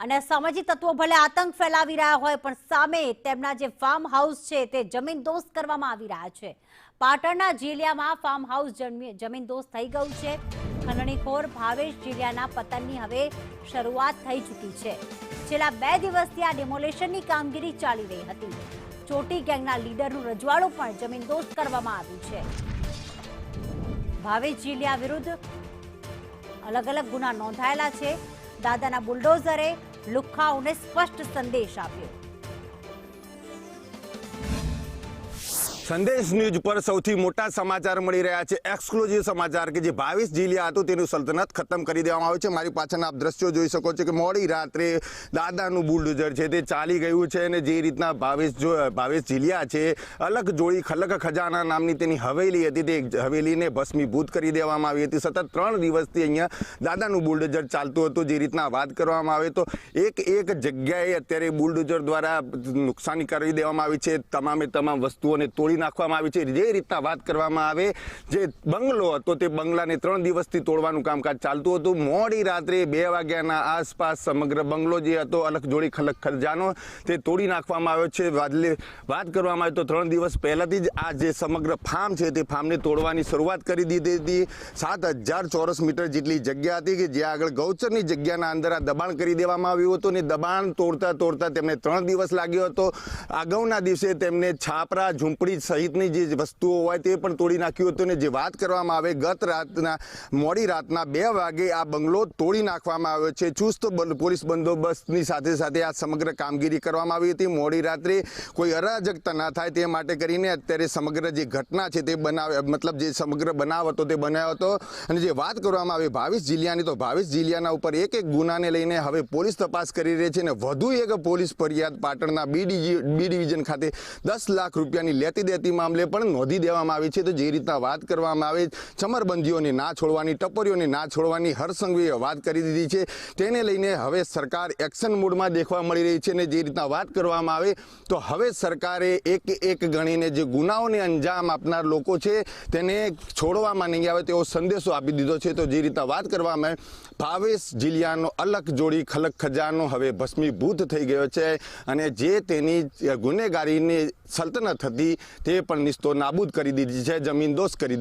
અને સામાજિક તત્વો ભલે આતંક ફેલાવી રહ્યા હોય પણ સામે તેમના જે ફાર્મ હાઉસ છે તે જમીનદોસ્ત કરવામાં આવી રહ્યા છે। પાટણના જીલિયામાં ફાર્મ હાઉસ જમીનદોસ્ત થઈ ગયું છે। ખંડણીખોર ભાવેશ જીલિયાના પતનની હવે શરૂઆત થઈ ચૂકી છે। છેલ્લા 2 દિવસથી આ ડિમોલેશનની કામગીરી ચાલી રહી હતી। ચોટી ગેંગના લીડરનું રજવાડું પણ જમીનદોસ્ત કરવામાં આવ્યું છે। ભાવેશ જીલિયા વિરુદ્ધ અલગ અલગ ગુના નોંધાયેલા છે। દાદાના બુલડોઝરે લુખ્ખાઓને સ્પષ્ટ સંદેશ આપ્યો। સંદેશ ન્યૂઝ પર સૌથી મોટા સમાચાર મળી રહ્યા છે, એક્સક્લુઝિવ સમાચાર કે જે ભાવેશ જીલિયા હતું તેનું સલ્તનત ખતમ કરી દેવામાં આવ્યું છે। મારી પાછળના આપ દ્રશ્યો જોઈ શકો છો કે મોડી રાત્રે દાદાનું બુલડોઝર છે તે ચાલી ગયું છે અને જે રીતના ભાવેશ જીલિયા છે અલગ જોડી ખલક ખજાના નામની તેની હવેલી હતી તે હવેલીને ભસ્મીભૂત કરી દેવામાં આવી હતી। સતત 3 દિવસથી અહીંયા દાદાનું બુલડોઝર ચાલતું હતું। જે રીતના વાત કરવામાં આવે તો એક જગ્યાએ અત્યારે બુલડોઝર દ્વારા નુકસાની કરી દેવામાં આવી છે, તમામે તમામ વસ્તુઓને તોડી નાખવામાં આવી છે। જે રીતના વાત કરવામાં આવે જે બંગલો હતો તે બંગલાને 3 દિવસથી તોડવાનું કામકાજ ચાલતું હતું। મોડી રાત્રે 2 વાગ્યાના આસપાસ સમગ્ર બંગલો જે હતો અલગ જોડી ખલક ખજાનો તે તોડી નાખવામાં આવ્યો છે। વાત કરવામાં આવે તો 3 દિવસ પહેલાથી જ આ જે સમગ્ર ફાર્મ છે તે ફાર્મને તોડવાની શરૂઆત કરી દીધી હતી। 7000 ચોરસ મીટર જેટલી જગ્યા હતી કે જ્યાં આગળ ગૌચરની જગ્યાના અંદર આ દબાણ કરી દેવામાં આવ્યું હતું અને દબાણ તોડતા તેમને 3 દિવસ લાગ્યો હતો। અગાઉના દિવસે તેમને છાપરા ઝૂંપડી સહિતની જે વસ્તુઓ હોય તે પણ તોડી નાખ્યું હતું। અને જે વાત કરવામાં આવે ગત રાતના મોડી રાતના 2 વાગે આ બંગલો તોડી નાખવામાં આવ્યો છે। ચુસ્ત પોલીસ બંદોબસ્તની સાથે આ સમગ્ર કામગીરી કરવામાં આવી હતી। મોડી રાત્રે કોઈ અરાજકતા ના થાય તે માટે કરીને અત્યારે સમગ્ર જે ઘટના છે તે જે સમગ્ર બનાવ હતો તે બનાવ્યો હતો। અને જે વાત કરવામાં આવે ભાવેશ જીલિયાની તો ભાવેશ જીલિયાના ઉપર એક ગુનાને લઈને હવે પોલીસ તપાસ કરી રહી છે અને વધુ એક પોલીસ ફરિયાદ પાટણના બી ડિવિઝન ખાતે 10 લાખ રૂપિયાની લેતી દેતી મામલે પણ નોંધી દેવામાં આવી છે। તો જે રીતના વાત કરવામાં આવે ચમરબંધીઓને ના છોડવાની, ટપરીઓને ના છોડવાની હરસંઘવીએ વાત કરી દીધી છે। તેને લઈને હવે સરકાર એક્શન મોડમાં દેખવા મળી રહી છે। અને જે રીતના વાત કરવામાં આવે તો હવે સરકારે એક ગણીને જે ગુનાઓને અંજામ આપનાર લોકો છે તેને છોડવામાં નહીં આવે તેવો સંદેશો આપી દીધો છે। તો જે રીતના વાત કરવામાં આવે ભાવેશ જીલિયાનો અલગ જોડી ખલક ખજાનો હવે ભસ્મીભૂત થઈ ગયો છે અને જે તેની ગુનેગારીની સલ્તનત હતી તે પણ નિસ્તો નાબૂદ કરી દીધી છે, જમીનદોસ્ત કરી દીધી।